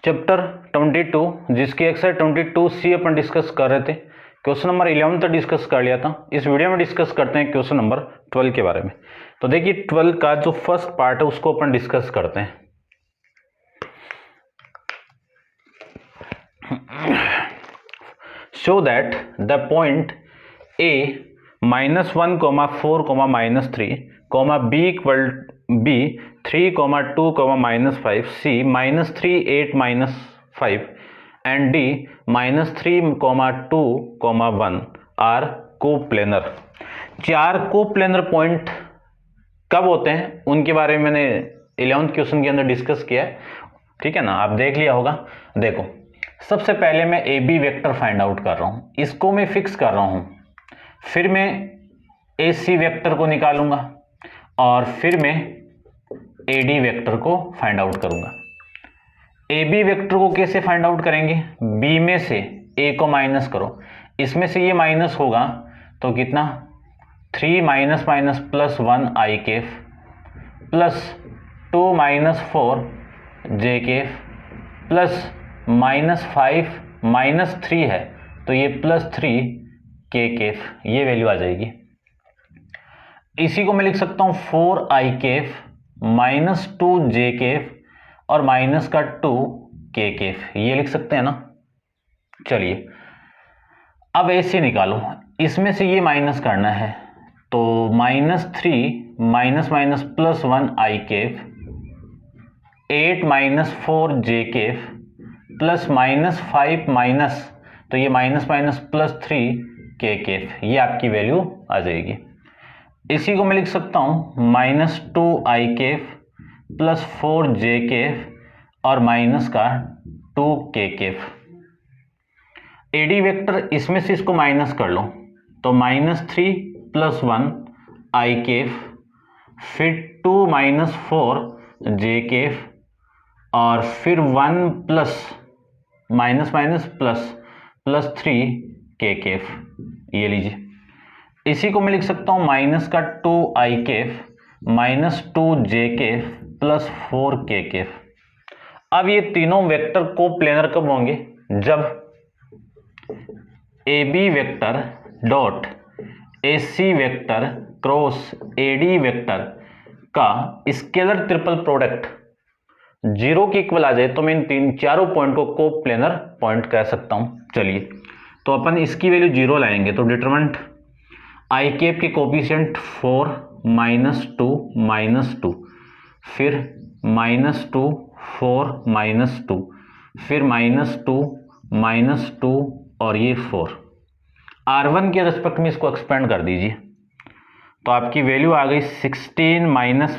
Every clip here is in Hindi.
चैप्टर 22 जिसकी एक्सरसाइज 22C अपन डिस्कस कर रहे थे। क्वेश्चन नंबर 11 तक डिस्कस कर लिया था। इस वीडियो में डिस्कस करते हैं क्वेश्चन नंबर 12 के बारे में। तो देखिए 12 का जो फर्स्ट पार्ट है उसको अपन डिस्कस करते हैं। Show that the point A -1, 4, -3, B equal B 3, 2, -5, C -3, 8, -5 and D -3, 2, 1 are coplanar. चार कोप्लेनर पॉइंट कब होते हैं उनके बारे में मैंने 11th क्वेश्चन के अंदर डिस्कस किया है, ठीक है ना, आप देख लिया होगा। देखो सबसे पहले मैं A B vector find out कर रहा हूं, इसको मैं फिक्स कर रहा हूं, फिर मैं ए सी वेक्टर को निकालूंगा और फिर मैं ए डी वेक्टर को फाइंड आउट करूंगा। ए बी वेक्टर को कैसे फाइंड आउट करेंगे? बी में से ए को माइनस करो, इसमें से ये माइनस होगा तो कितना 3 माइनस माइनस प्लस 1 आई केफ प्लस 2 माइनस 4 जे केफ प्लस -5 -3 है तो ये +3 के केफ, ये वैल्यू आ जाएगी। इसी को मैं लिख सकता हूं 4 आई केफ -2 जे केफ और माइनस का 2 के केफ, ये लिख सकते हैं ना। चलिए अब ऐसे निकालो, इसमें से ये माइनस करना है तो -3 माइनस माइनस प्लस 1 आई केफ 8 -4 जे केफ प्लस -5 माइनस तो ये माइनस माइनस +3 के केफ, ये आपकी वैल्यू आ जाएगी। इसी को मैं लिख सकता हूं -2 आई केफ प्लस 4 जे केफ और माइनस का 2 के केफ। एडी वेक्टर इसमें से इसको माइनस कर लो तो -3 प्लस 1 आई केफ फिर 2 -4 जे केफ और फिर 1 plus minus minus plus 3 K केफ, ये लीजिए। इसी को मैं लिख सकता हूं माइनस का 2 आई केफ -2 जे केफ प्लस 4 के केफ। अब ये तीनों वेक्टर को प्लेनर कब होंगे? जब A B vector dot A C vector cross A D vector का स्केलर ट्रिपल प्रोडक्ट 0 के इक्वल आ जाए तो मैं इन चारों पॉइंट को कोप्लेनर पॉइंट कह सकता हूं। चलिए तो अपन इसकी वैल्यू 0 लाएंगे तो डिटरमिनेंट आई केप के कोफिशिएंट 4 -2 -2 फिर -2 4 -2 फिर -2 -2 और ये 4। R1 के रेस्पेक्ट में इसको एक्सपेंड कर दीजिए तो आपकी वैल्यू आ गई 16 माइनस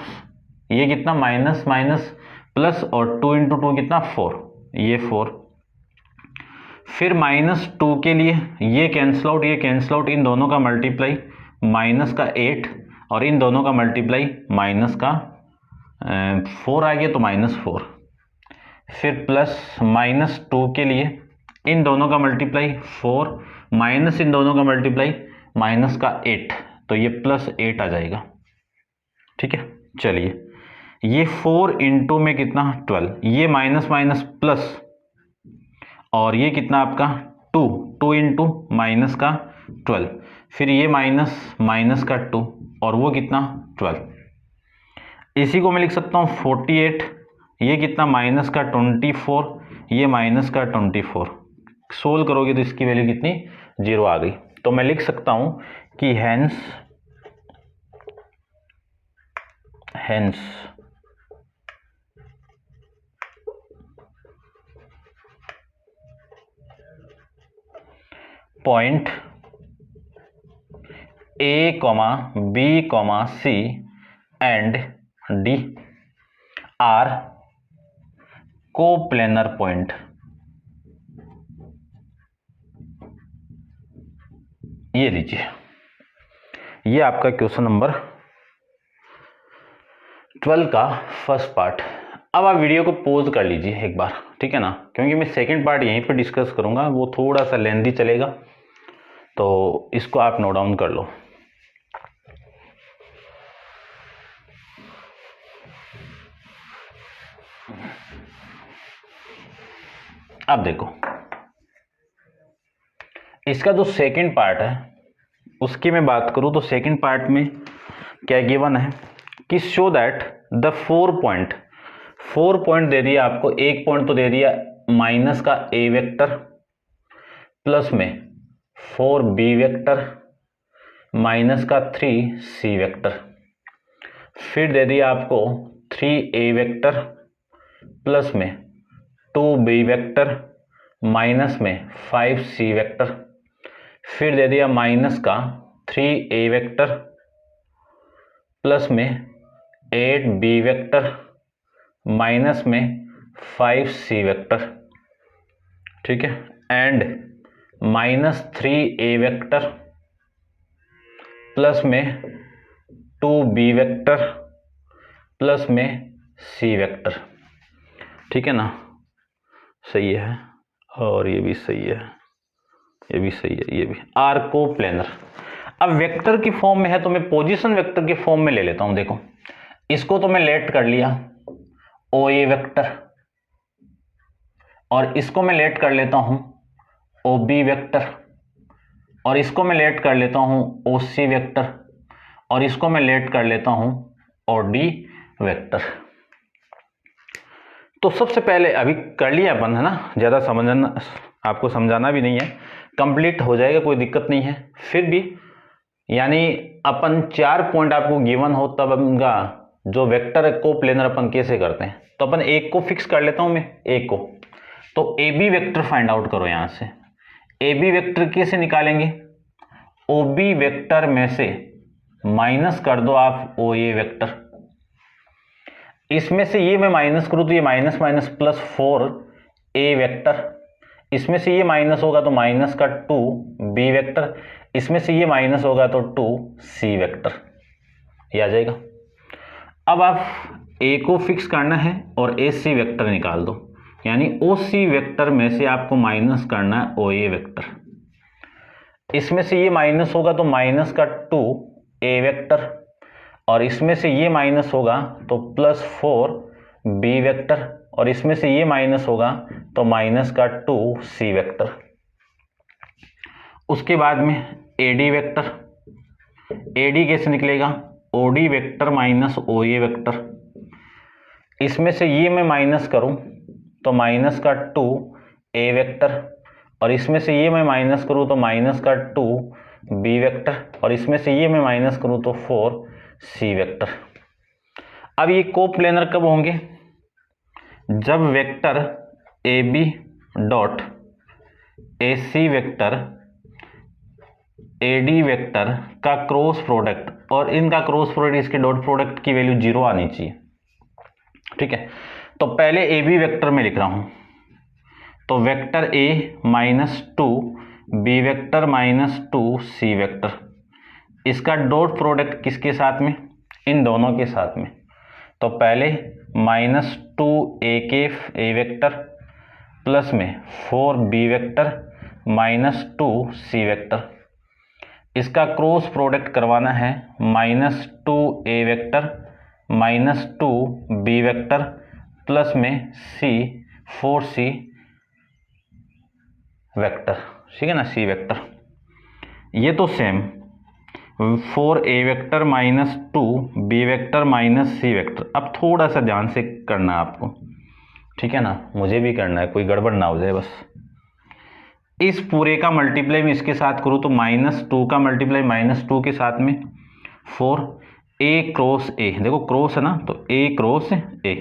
ये कितना माइनस माइनस प्लस और 2 × 2 कितना 4, ये 4। फिर -2 के लिए ये कैंसिल आउट, ये कैंसिल आउट, इन दोनों का मल्टीप्लाई माइनस का 8 और इन दोनों का मल्टीप्लाई माइनस का 4 आ गया तो -4। फिर प्लस -2 के लिए इन दोनों का मल्टीप्लाई 4 माइनस इन दोनों का मल्टीप्लाई माइनस का 8 तो ये +8 आ जाएगा, ठीक है। चलिए ये 4 × में कितना 12, ये माइनस माइनस प्लस और ये कितना आपका 2 × माइनस का 12 फिर ये माइनस माइनस का 2 और वो कितना 12। इसी को मैं लिख सकता हूँ 48, ये कितना माइनस का 24, ये माइनस का 24। सोल्व करोगे तो इसकी वैल्यू कितनी 0 आ गई। तो मैं लिख सकता हूं कि hence point A, B, C and D are coplanar point. ये लीजिए, ये आपका क्वेश्चन नंबर 12 का फर्स्ट पार्ट। अब आप वीडियो को पॉज कर लीजिए एक बार, ठीक है ना, क्योंकि मैं सेकंड पार्ट यहीं पे डिस्कस करूंगा, वो थोड़ा सा लेंथी चलेगा तो इसको आप नोट डाउन कर लो। अब देखो इसका जो सेकंड पार्ट है उसकी मैं बात करूं तो सेकंड पार्ट में क्या गिवन है कि शो दैट द 4 पॉइंट दे दिया आपको, एक पॉइंट तो दे दिया माइनस का ए वेक्टर प्लस में 4b वेक्टर माइनस का 3c वेक्टर, फिर दे दिया आपको 3a वेक्टर प्लस में 2b वेक्टर माइनस में 5c वेक्टर, फिर दे दिया माइनस का 3a वेक्टर प्लस में 8b वेक्टर माइनस में 5c वेक्टर, ठीक है, and minus 3a vector plus में 2b वेक्टर प्लस में c वेक्टर, ठीक है ना, सही है, और ये भी सही है, ये भी सही है, ये भी आर को प्लेनर। अब वेक्टर की फॉर्म में है तो मैं पोजीशन वेक्टर के फॉर्म में ले लेता हूं। देखो इसको तो मैं लेट कर लिया ओ ए वेक्टर, और इसको मैं लेट कर लेता हूं ओ बी वेक्टर, और इसको मैं लेट कर लेता हूं ओ सी वेक्टर, और इसको मैं लेट कर लेता हूं ओ डी वेक्टर। तो सबसे पहले अभी कर लिया अपन, है ना, ज़्यादा समझना आपको समझाना भी नहीं है, कंप्लीट हो जाएगा, कोई दिक्कत नहीं है। फिर भी यानी अपन 4 पॉइंट आपको गिवन हो तब उनका जो वेक्टर को प्लेनर अपन कैसे करते हैं, तो अपन एक को फिक्स कर लेता हूं मैं, एक को, तो A B vector find out करो। यहां से ए बी वेक्टर कैसे निकालेंगे, ओ बी वेक्टर में से माइनस कर दो आप ओ ए वेक्टर, इसमें से ये मैं माइनस करूं तो ये minus minus plus 4a vector, इसमें से ये माइनस होगा तो माइनस का 2b वेक्टर, इसमें से ये माइनस होगा तो 2c वेक्टर, ये आ जाएगा। अब आप a को फिक्स करना है और ac वेक्टर निकाल दो, यानी oc वेक्टर में से आपको माइनस करना है oa वेक्टर, इसमें से ये माइनस होगा तो माइनस का 2a वेक्टर, और इसमें से ये माइनस होगा तो प्लस 4b वेक्टर, और इसमें से ये माइनस होगा तो माइनस का 2c वेक्टर। उसके बाद में AD वेक्टर, AD कैसे निकलेगा, OD vector minus OA vector, इसमें से ये मैं माइनस करूं तो माइनस का 2a वेक्टर, और इसमें से ये मैं माइनस करूं तो माइनस का 2b वेक्टर, और इसमें से ये मैं माइनस करूं तो 4c वेक्टर। अब ये कोप्लेनर कब होंगे, जब vector A B dot A C vector A D vector का क्रॉस प्रोडक्ट, और इनका क्रॉस प्रोडक्ट, इसके डॉट प्रोडक्ट की वैल्यू 0 आनी चाहिए, ठीक है। तो पहले ए बी वेक्टर में लिख रहा हूं, तो vector A minus 2b vector minus 2c vector, इसका डॉट प्रोडक्ट किसके साथ में, इन दोनों के साथ में, तो पहले माइनस 2a के ए वेक्टर प्लस में 4b vector minus 2c vector, इसका क्रॉस प्रोडक्ट करवाना है minus 2a vector minus 2b vector plus में 4c वेक्टर, ठीक है ना, c वेक्टर। ये तो same 4a vector minus 2b vector minus c vector. अब थोड़ा सा ध्यान से करना है आपको, ठीक है ना, मुझे भी करना है, कोई गड़बड़ ना हो जाए बस। इस पूरे का मल्टीप्लाई में इसके साथ करूँ तो माइनस 2 का मल्टीप्लाई माइनस 2 के साथ में 4a क्रॉस a, देखो क्रॉस है ना, तो a क्रॉस a,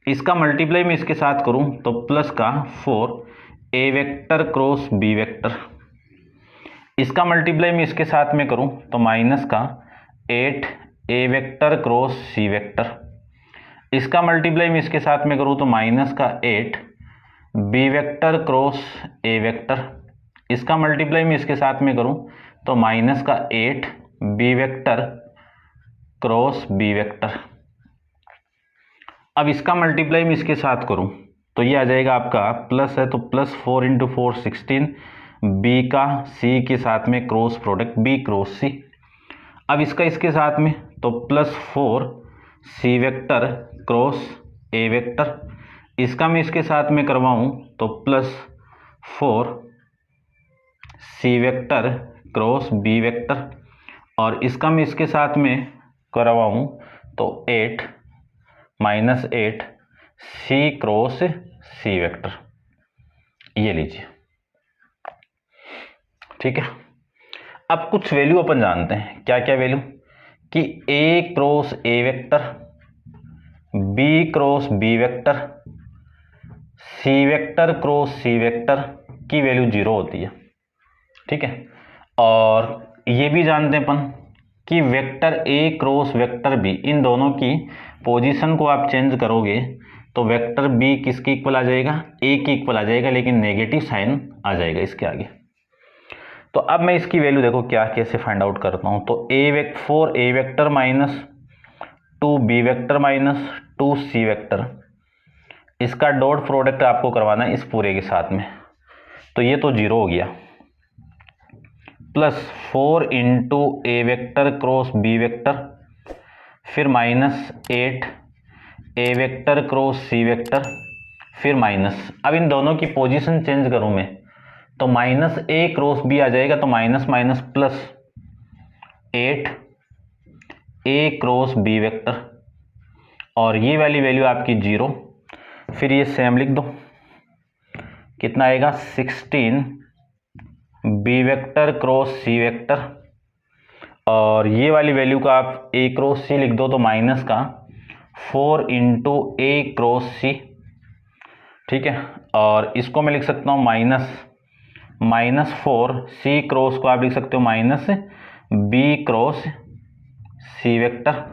इसका मल्टीप्लाई में इसके साथ करूँ तो प्लस का 4a vector cross b vector, इसका मल्टीप्लाई में इसके साथ में करूं तो माइनस का 8a vector cross c vector, इसका मल्टीप्लाई में इसके साथ में करूं तो माइनस का 8b vector cross a vector, इसका मल्टीप्लाई में इसके साथ में करूं तो माइनस का 8b vector cross b vector. अब इसका मल्टीप्लाई में इसके साथ करूं तो ये आ जाएगा आपका प्लस है तो प्लस 4 इंटू 4 16, b का c के साथ में cross product b cross c। अब इसका इसके साथ में तो plus 4c vector cross a vector, इसका मैं इसके साथ में करवाऊँ तो प्लस 4 सी वेक्टर क्रॉस बी वेक्टर, और इसका मैं इसके साथ में करवाऊँ तो 8 माइनस 8 सी क्रॉस सी वेक्टर, ये लीजिए। ठीक है, अब कुछ वैल्यू अपन जानते हैं। क्या क्या वैल्यू? कि A cross A vector, B cross B vector, C vector cross C vector की वैल्यू 0 होती है। ठीक है, और ये भी जानते हैं अपन कि vector A cross vector B, इन दोनों की पोजीशन को आप चेंज करोगे तो वेक्टर बी किसके इक्वल आ जाएगा? ए के इक्वल आ जाएगा, लेकिन नेगेटिव साइन आ जाएगा इसके आगे। तो अब मैं इसकी वैल्यू देखो क्या कैसे फाइंड आउट करता हूं। तो 4 A vector minus 2 B vector minus 2 C vector, इसका डॉट प्रोडक्ट आपको करवाना है इस पूरे के साथ में, तो ये तो 0 हो गया, प्लस 4 इंटू ए वेक्टर क्रॉस बी वेक्टर, फिर माइनस 8 ए वेक्टर क्रॉस सी वेक्टर, फिर माइनस, अब इन दोनों की पोजीशन चेंज करूं मैं तो माइनस ए क्रॉस बी आ जाएगा, तो माइनस माइनस प्लस 8 ए क्रॉस बी वेक्टर, और ये वाली वैल्यू आपकी 0, फिर ये सेम लिख दो, कितना आएगा? 16 B vector cross C vector, और ये वाली वैल्यू का आप ए क्रॉस सी लिख दो तो माइनस का 4 इंटू ए क्रॉस सी। ठीक है, और इसको मैं लिख सकता हूँ माइनस 4 सी क्रॉस को आप लिख सकते हो minus B cross C vector,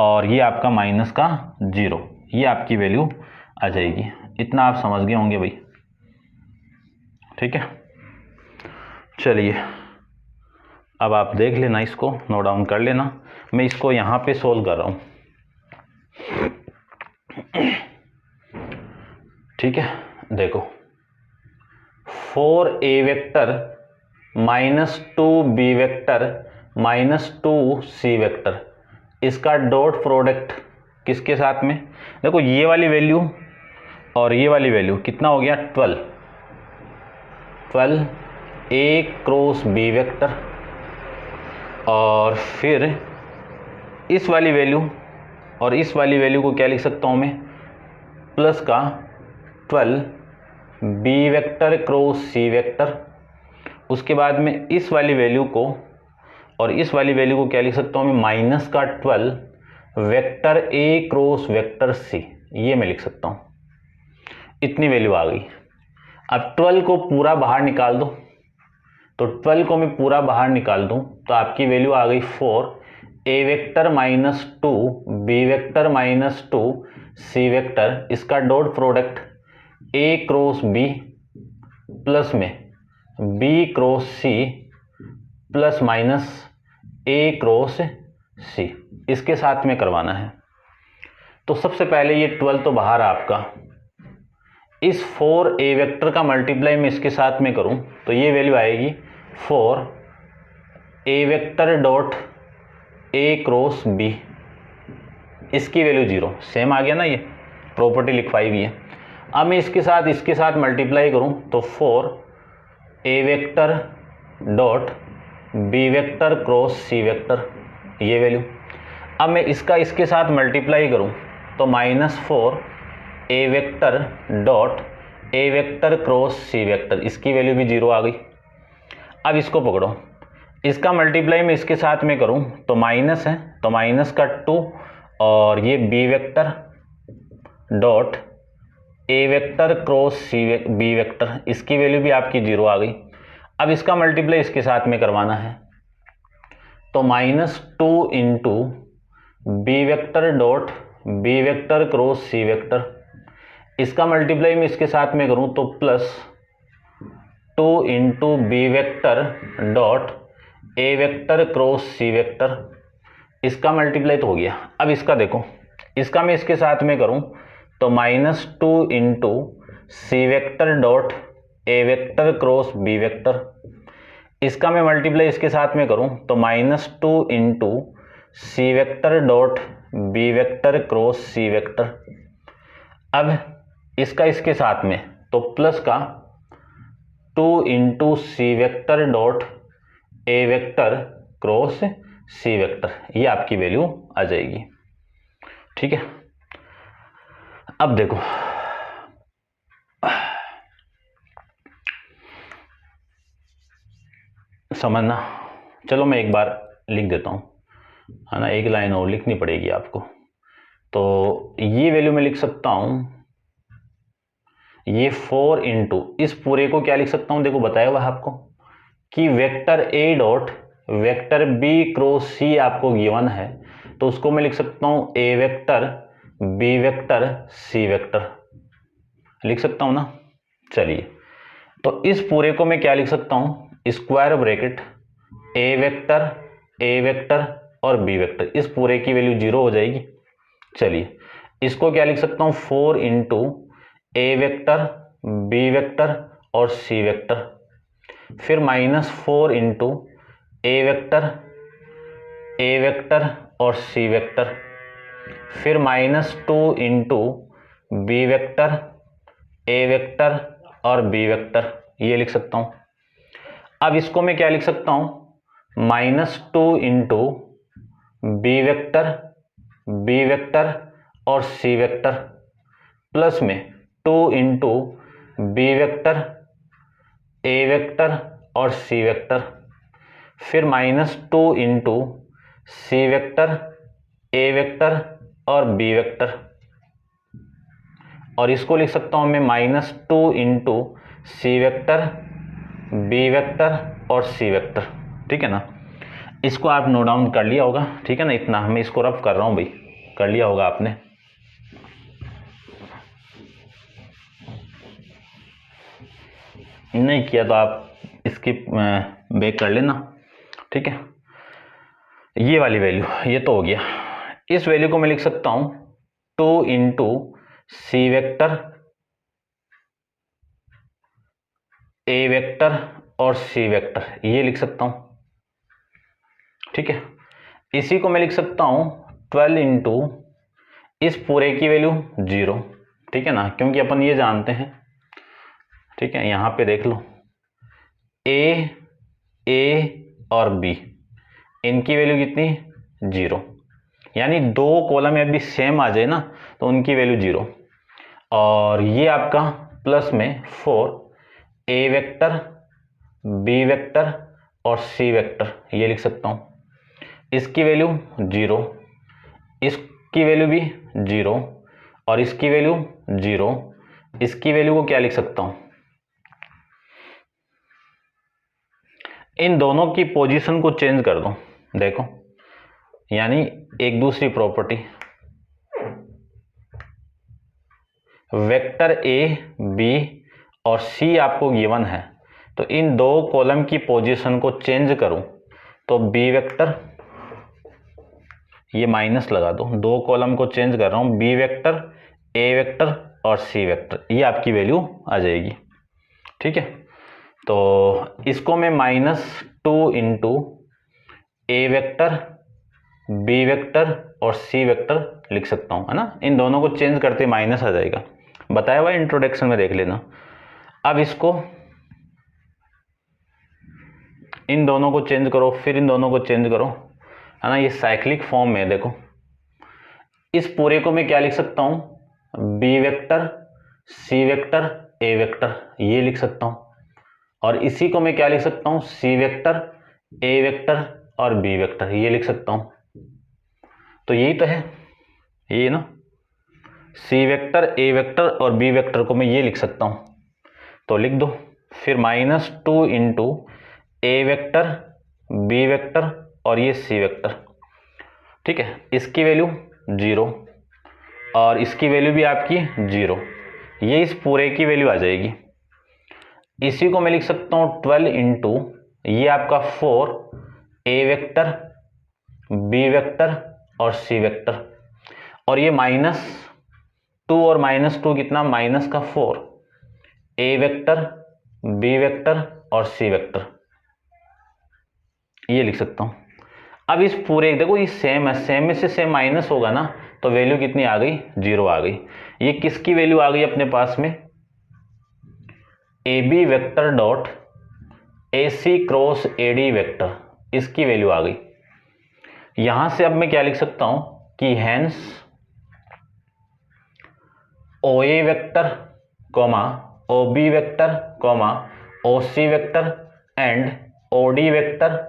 और ये आपका माइनस का 0, ये आपकी वैल्यू आ जाएगी। इतना आप समझ गए होंगे भाई। ठीक है, चलिए अब आप देख लेना, इसको नोट डाउन कर लेना, मैं इसको यहाँ पे सोल्व कर रहा हूँ। ठीक है, देखो 4 A vector minus 2 B vector minus 2 C vector, इसका डॉट प्रोडक्ट किसके साथ में? देखो ये वाली वैल्यू और ये वाली वैल्यू कितना हो गया? 12 ए क्रॉस बी वेक्टर, और फिर इस वाली वैल्यू और इस वाली वैल्यू को क्या लिख सकता हूँ मैं? प्लस का 12 B vector cross C vector, उसके बाद में इस वाली वैल्यू को और इस वाली वैल्यू को क्या लिख सकता हूँ मैं? माइनस का 12 vector A cross vector C, ये मैं लिख सकता हूँ। इतनी वैल्यू आ गई। अब 12 को पूरा बाहर निकाल दो, तो 12 को मैं पूरा बाहर निकाल दूं तो आपकी वैल्यू आ गई 4 A vector minus 2 B vector minus 2 C vector, इसका dot product A cross B plus में B cross C plus minus A cross C, इसके साथ में करवाना है। तो सबसे पहले ये 12 तो बाहर आपका, इस 4 ए वेक्टर का मल्टीप्लाई मैं इसके साथ में करूं तो ये वैल्यू आएगी 4 A vector dot A cross B, इसकी वैल्यू 0, सेम आ गया ना, ये प्रॉपर्टी लिखवाई हुई है। अब मैं इसके साथ मल्टीप्लाई करूं तो 4 A vector dot B vector cross C vector, ये वैल्यू। अब मैं इसके साथ मल्टीप्लाई करूं तो -4 A vector dot A vector cross C vector, इसकी वैल्यू भी 0 आ गई। अब इसको पकड़ो, इसका मल्टीप्लाई मैं इसके साथ में करूं तो माइनस है, तो माइनस का 2, और ये B vector dot A vector cross C B vector, इसकी वैल्यू भी आपकी 0 आ गई। अब इसका मल्टीप्लाई इसके साथ में करवाना है तो -2 into B vector dot B vector cross C vector, इसका मल्टीप्लाई मैं इसके साथ में करूं तो +2 into B vector dot A vector cross C vector, इसका मल्टीप्लाई तो हो गया। अब इसका देखो, इसका मैं इसके साथ में करूं तो -2 into C vector dot A vector cross B vector, इसका मैं मल्टीप्लाई इसके साथ में करूं तो -2 into C vector dot B vector cross C vector. अब इसका इसके साथ में, तो प्लस का 2 into C vector dot A vector cross C vector, ये आपकी वैल्यू आ जाएगी। ठीक है, अब देखो समझना, चलो मैं एक बार लिख देता हूँ, है ना, एक लाइन और लिखनी पड़ेगी आपको। तो ये वैल्यू मैं लिख सकता हूँ, ये 4 इंटू इस पूरे को क्या लिख सकता हूँ, देखो बताया हुआ है आपको कि vector A dot vector B cross C आपको गिवन है, तो उसको मैं लिख सकता हूँ A vector B vector C vector, लिख सकता हूँ ना। चलिए, तो इस पूरे को मैं क्या लिख सकता हूँ, स्क्वायर ब्रैकेट ए वेक्टर और बी वेक्टर, इस पूरे की वैल्यू 0 हो जाएगी। चलिए, इसको क्या लिख सकता हूँ, 4 इंटू ए वेक्टर बी वेक्टर और सी वेक्टर, फिर -4 इंटू ए वेक्टर और सी वेक्टर, फिर -2 into B vector A vector और बी वेक्टर, ये लिख सकता हूँ। अब इसको मैं क्या लिख सकता हूँ, -2 इंटू बी वेक्टर और सी वेक्टर, प्लस में 2 into B vector A vector और सी वेक्टर, फिर -2 into C vector A vector और बी वेक्टर, और इसको लिख सकता हूं मैं -2 into C vector B vector और सी वेक्टर। ठीक है ना, इसको आप नोट डाउन कर लिया होगा, ठीक है ना, इतना मैं इसको रफ कर रहा हूं भाई, कर लिया होगा आपने। नहीं किया तो आप इसकी बैक कर लेना। ठीक है, ये वाली वैल्यू ये तो हो गया। इस वैल्यू को मैं लिख सकता हूं 2 into C vector A vector और सी वेक्टर, ये लिख सकता हूं। ठीक है, इसी को मैं लिख सकता हूं 12 इंटू इस पूरे की वैल्यू 0। ठीक है ना, क्योंकि अपन ये जानते हैं, ठीक है, यहां पे देख लो ए और बी, इनकी वैल्यू कितनी, 0, यानी दो कॉलम यदि सेम आ जाए ना तो उनकी वैल्यू 0। और ये आपका प्लस में 4 ए वेक्टर बी वेक्टर और सी वेक्टर, ये लिख सकता हूं। इसकी वैल्यू 0, इसकी वैल्यू भी 0 और इसकी वैल्यू 0। इसकी वैल्यू को क्या लिख सकता हूं, इन दोनों की पोजीशन को चेंज कर दो, देखो, यानी एक दूसरी प्रॉपर्टी, वेक्टर ए बी और सी आपको गिवन है, तो इन दो कॉलम की पोजीशन को चेंज करूं तो बी वेक्टर, ये माइनस लगा दो कॉलम को चेंज कर रहा हूं, बी वेक्टर ए वेक्टर और सी वेक्टर, ये आपकी वैल्यू आ जाएगी। ठीक है, तो इसको मैं -2 इंटू ए वेक्टर बी वेक्टर और सी वेक्टर लिख सकता हूं, है ना, इन दोनों को चेंज करते माइनस आ जाएगा, बताया हुआ इंट्रोडक्शन में देख लेना। अब इसको इन दोनों को चेंज करो, फिर इन दोनों को चेंज करो, है ना, ये साइक्लिक फॉर्म में देखो। इस पूरे को मैं क्या लिख सकता हूं, B vector C vector A vector, ये लिख सकता हूं, और इसी को मैं क्या लिख सकता हूं, सी वेक्टर ए वेक्टर और बी वेक्टर, ये लिख सकता हूं। तो यही तो है, ये ना, सी वेक्टर ए वेक्टर और बी वेक्टर को मैं ये लिख सकता हूं, तो लिख दो। फिर -2 इंटू ए वेक्टर बी वेक्टर और ये सी वेक्टर, ठीक है, इसकी वैल्यू 0 और इसकी वैल्यू भी आपकी 0, ये इस पूरे की वैल्यू आ जाएगी। इसी को मैं लिख सकता हूं 12 इंटू ये आपका 4 ए वेक्टर बी वेक्टर और सी वेक्टर, और ये -2 और -2 कितना, -4 ए वेक्टर बी वेक्टर और सी वेक्टर, ये लिख सकता हूं। अब इस पूरे देखो ये सेम है, सेम में से सेम माइनस होगा ना तो वैल्यू कितनी आ गई, 0 आ गई। ये किसकी वैल्यू आ गई अपने पास में, A B vector dot A C cross A D vector, इसकी वैल्यू आ गई। यहां से अब मैं क्या लिख सकता हूं कि hence O A vector comma O B vector comma O C vector and O D vector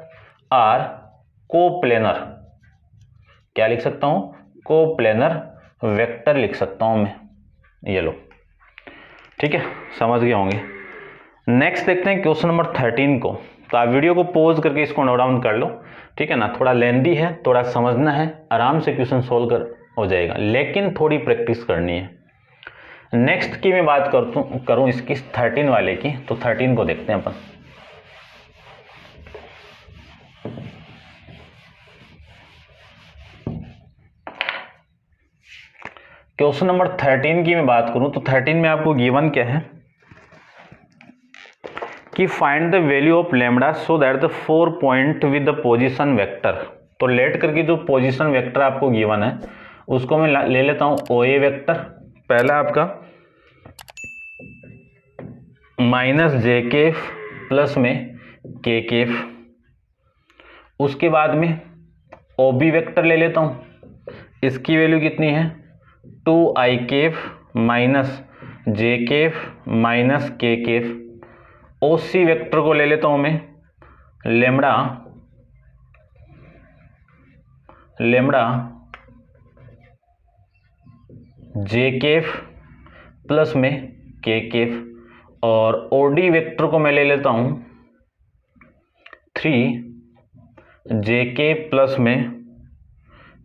are coplanar. क्या लिख सकता हूं, कोप्लेनर वेक्टर लिख सकता हूं मैं, ये लो। ठीक है, समझ गए होंगे। नेक्स्ट देखते हैं क्वेश्चन नंबर 13 को। तो आप वीडियो को पॉज करके इसको नोट डाउन कर लो, ठीक है ना। थोड़ा लेंदी है, थोड़ा समझना है, आराम से क्वेश्चन सोल्व कर हो जाएगा, लेकिन थोड़ी प्रैक्टिस करनी है। नेक्स्ट की मैं बात करूं इसकी 13 वाले की, तो 13 को देखते हैं अपन। क्वेश्चन नंबर 13 की मैं बात करूं तो 13 में आपको गिवन क्या है कि find the value of lambda so that the 4 point with the position vector. तो लेट करके जो पोजीशन वेक्टर आपको गिवन है उसको मैं ले लेता हूं ओ ए वेक्टर। पहला आपका माइनस जे केफ प्लस में के केफ, उसके बाद में ओ बी वेक्टर ले लेता हूं, इसकी वैल्यू कितनी है 2 आई केफ माइनस जे केफ माइनस के केफ। ओ सी वेक्टर को ले लेता हूं मैं लेम्बडा जे केफ प्लस में के केफ, और ओडी वेक्टर को मैं ले लेता हूं 3 जे के प्लस में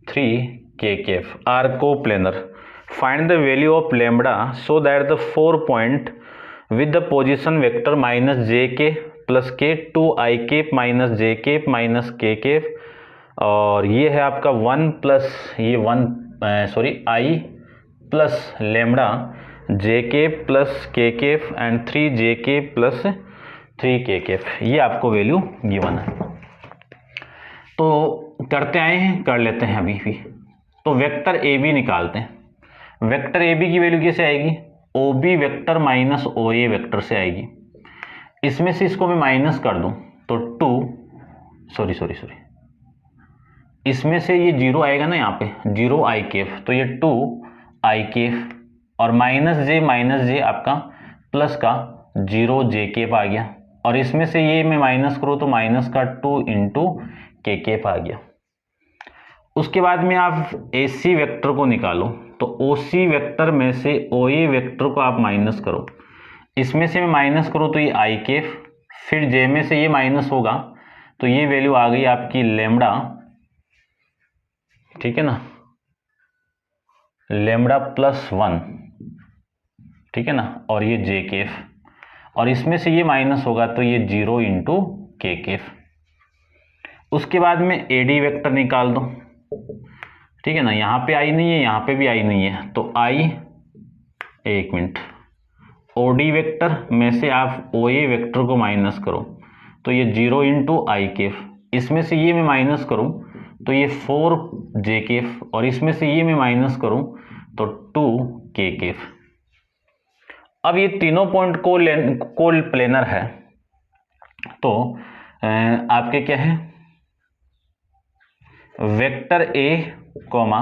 3 K cap are coplanar. Find the value of lambda so that the 4 point with the position vector minus J K plus K 2 I cap minus J cap minus K cap, और ये है आपका 1 प्लस ये आई प्लस लेम्बडा जे के प्लस के केफ and 3 J K plus 3 K केफ, ये आपको वैल्यू गिवन है। तो करते आए हैं, कर लेते हैं अभी भी। तो वेक्टर ए बी निकालते हैं। वेक्टर ए बी की वैल्यू कैसे आएगी, ओ B vector minus O A vector से आएगी। इसमें से इसको मैं माइनस कर दूं तो 2 इसमें से ये 0 आएगा ना, यहाँ पे 0 आई केफ, तो ये 2 आई केफ और माइनस जे आपका प्लस का 0 जे केफ आ गया, और इसमें से ये मैं माइनस करूँ तो माइनस का 2 इंटू के केफ आ गया। उसके बाद में आप ए सी वेक्टर को निकालो, तो ओ सी वेक्टर में से ओ ए वेक्टर को आप माइनस करो, इसमें से मैं माइनस करूँ तो ये आई केफ, फिर जे में से ये माइनस होगा तो ये वैल्यू आ गई आपकी लेम्बडा, ठीक है ना, लेम्बडा प्लस 1, ठीक है ना, और ये जे केफ, और इसमें से ये माइनस होगा तो ये 0 इंटू के केफ। उसके बाद में ए डी वेक्टर निकाल दो, ठीक है ना, यहाँ पे आई नहीं है, यहाँ पे भी आई नहीं है, तो आई, एक मिनट, ओ डी वेक्टर में से आप ओ ए वेक्टर को माइनस करो तो ये 0 इंटू आई केफ, इसमें से ये मैं माइनस करूं तो ये 4 जे केफ, और इसमें से ये मैं माइनस करूं तो 2 के केफ। अब ये तीनों पॉइंट कोल प्लेनर है, तो आपके क्या है, vector A comma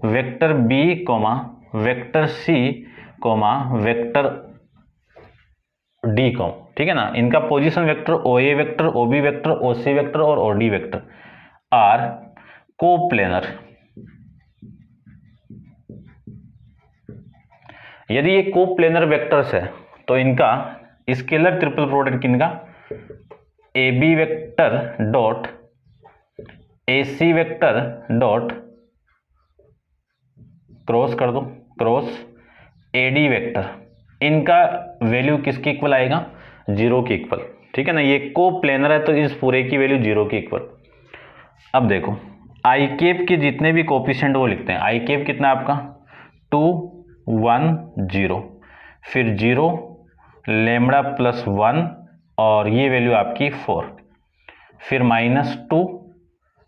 vector B comma vector C comma vector D comma, ठीक है ना, इनका position vector O A vector, O B vector, O C vector और O D vector are coplanar. यदि ये कोप्लेनर वेक्टर्स है तो इनका स्केलर ट्रिपल प्रोडक्ट किनका, A B vector dot A C vector dot cross कर दो क्रॉस ए डी वेक्टर, इनका वैल्यू किसके इक्वल आएगा, 0 के इक्वल, ठीक है ना। ये कोप्लेनर है तो इस पूरे की वैल्यू 0 के इक्वल। अब देखो आई केप के जितने भी कोफिशिएंट वो लिखते हैं। आई केप कितना है आपका 2 1 0, फिर 0 लेम्बडा प्लस 1 और ये वैल्यू आपकी 4, फिर -2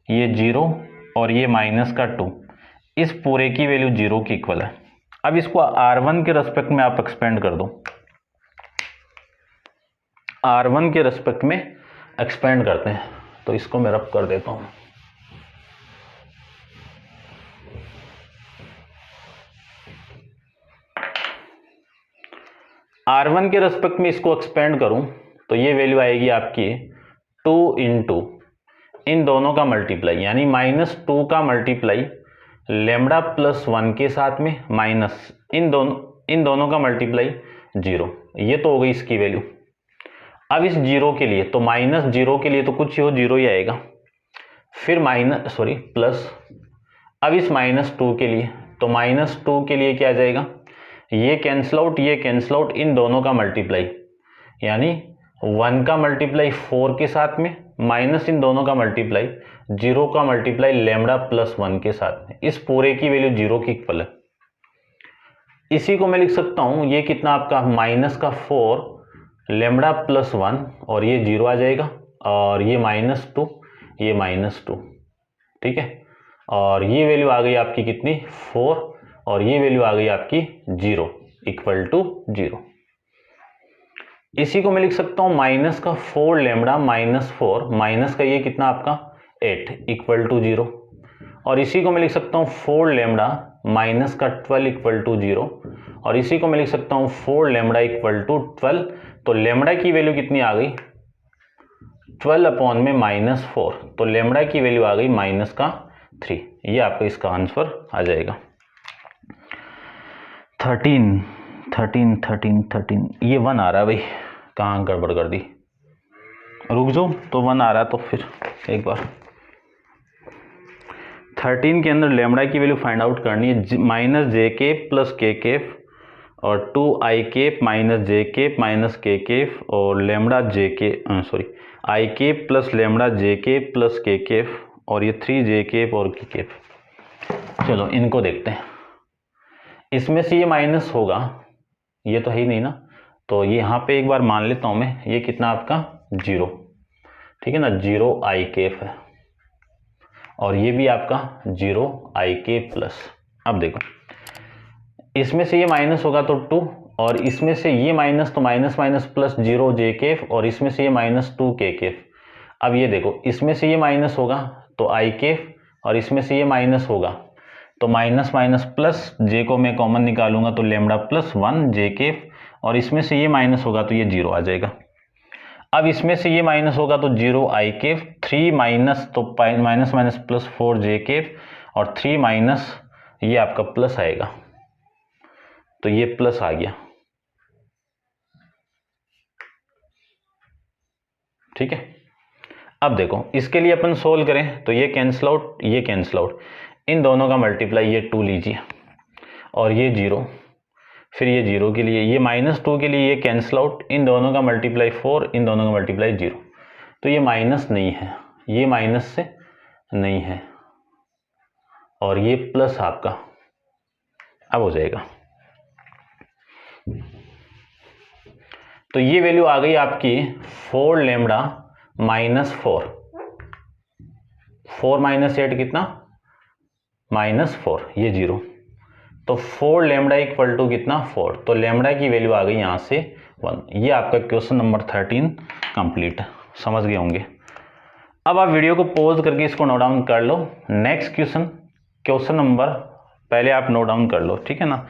ये 0 और ये -2, इस पूरे की वैल्यू 0 की इक्वल है। अब इसको R1 के रेस्पेक्ट में आप एक्सपेंड कर दो, R1 के रेस्पेक्ट में एक्सपेंड करते हैं, तो इसको मैं रब कर देता हूं। R1 के रेस्पेक्ट में इसको एक्सपेंड करूं तो ये वैल्यू आएगी आपकी 2 इंटू इन दोनों का मल्टीप्लाई, यानी -2 का मल्टीप्लाई लेमडा प्लस 1 के साथ में माइनस इन दोनों का मल्टीप्लाई 0। ये तो हो गई इसकी वैल्यू। अब इस 0 के लिए तो -0 के लिए तो कुछ ही हो 0 ही आएगा, फिर प्लस। अब इस -2 के लिए तो -2 के लिए क्या आ जाएगा, ये कैंसिल आउट, ये कैंसिल आउट, इन दोनों का मल्टीप्लाई, यानी 1 का मल्टीप्लाई 4 के साथ में माइनस इन दोनों का मल्टीप्लाई 0 का मल्टीप्लाई लेमडा प्लस 1 के साथ में। इस पूरे की वैल्यू 0 की इक्वल है। इसी को मैं लिख सकता हूं, ये कितना आपका -4 लेमडा प्लस 1 और ये 0 आ जाएगा, और ये -2, ये -2, ठीक है। और ये वैल्यू आ गई आपकी कितनी 4, और ये वैल्यू आ गई आपकी 0 इक्वल टू 0। इसी को मैं लिख सकता हूं -4 लेमडा -4 माइनस का ये कितना आपका 8 इक्वल टू 0, और इसी को मैं लिख सकता हूं 4 लेमडा माइनस का 12 इक्वल टू 0, और इसी को मैं लिख सकता हूं 4 लेमडा इक्वल टू 12। तो लेमडा की वैल्यू कितनी आ गई 12 अपॉन में -4, तो लेमडा की वैल्यू आ गई -3। ये आपका इसका आंसर आ जाएगा। 13 ये 1 आ रहा है भाई, कहाँ गड़बड़ कर दी, रुक जाओ। तो 1 आ रहा है तो फिर एक बार 13 के अंदर लेमडा की वैल्यू फाइंड आउट करनी है, -j प्लस k और 2i minus j minus k और lambda i plus lambda j plus k और ये 3j और k। चलो इनको देखते हैं। इसमें से ये माइनस होगा, ये तो है ही नहीं ना, तो ये यहाँ पे एक बार मान लेता हूं मैं, ये कितना आपका 0, ठीक है ना, 0i है, और ये भी आपका 0i प्लस। अब देखो इसमें से ये माइनस होगा तो 2, और इसमें से ये माइनस तो माइनस माइनस प्लस 0j, और इसमें से ये -2k। अब ये देखो इसमें से ये माइनस होगा तो i, और इसमें से ये माइनस होगा तो माइनस माइनस प्लस, j को मैं कॉमन निकालूंगा तो लेमडा प्लस 1j, और इसमें से ये माइनस होगा तो ये 0 आ जाएगा। अब इसमें से ये माइनस होगा तो 0i, 3 माइनस तो माइनस माइनस प्लस 4j, और 3 माइनस ये आपका प्लस आएगा, तो ये प्लस आ गया, ठीक है। अब देखो इसके लिए अपन सोल्व करें तो ये कैंसिल आउट, ये कैंसिल आउट, इन दोनों का मल्टीप्लाई ये 2 लीजिए, और ये 0, फिर ये 0 के लिए, ये -2 के लिए ये कैंसिल आउट, इन दोनों का मल्टीप्लाई 4, इन दोनों का मल्टीप्लाई 0, तो ये माइनस नहीं है, ये माइनस से नहीं है, और ये प्लस आपका अब हो जाएगा। तो ये वैल्यू आ गई आपकी 4 लेमडा -4, 4 माइनस 8 कितना -4, ये 0, तो 4 लेमडा इक्वल टू कितना 4, तो लेमडा की वैल्यू आ गई यहां से 1। ये आपका क्वेश्चन नंबर 13 कंप्लीट है, समझ गए होंगे। अब आप वीडियो को पॉज करके इसको नोट डाउन कर लो। नेक्स्ट क्वेश्चन नंबर पहले आप नोट डाउन कर लो, ठीक है ना,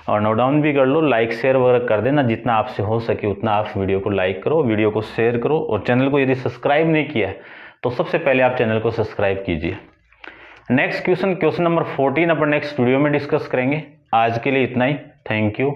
और नोट डाउन भी कर लो, लाइक शेयर वगैरह कर देना, जितना आपसे हो सके उतना आप वीडियो को लाइक करो, वीडियो को शेयर करो, और चैनल को यदि सब्सक्राइब नहीं किया है तो सबसे पहले आप चैनल को सब्सक्राइब कीजिए। नेक्स्ट क्वेश्चन नंबर 14 अपन नेक्स्ट वीडियो में डिस्कस करेंगे। आज के लिए इतना ही, थैंक यू।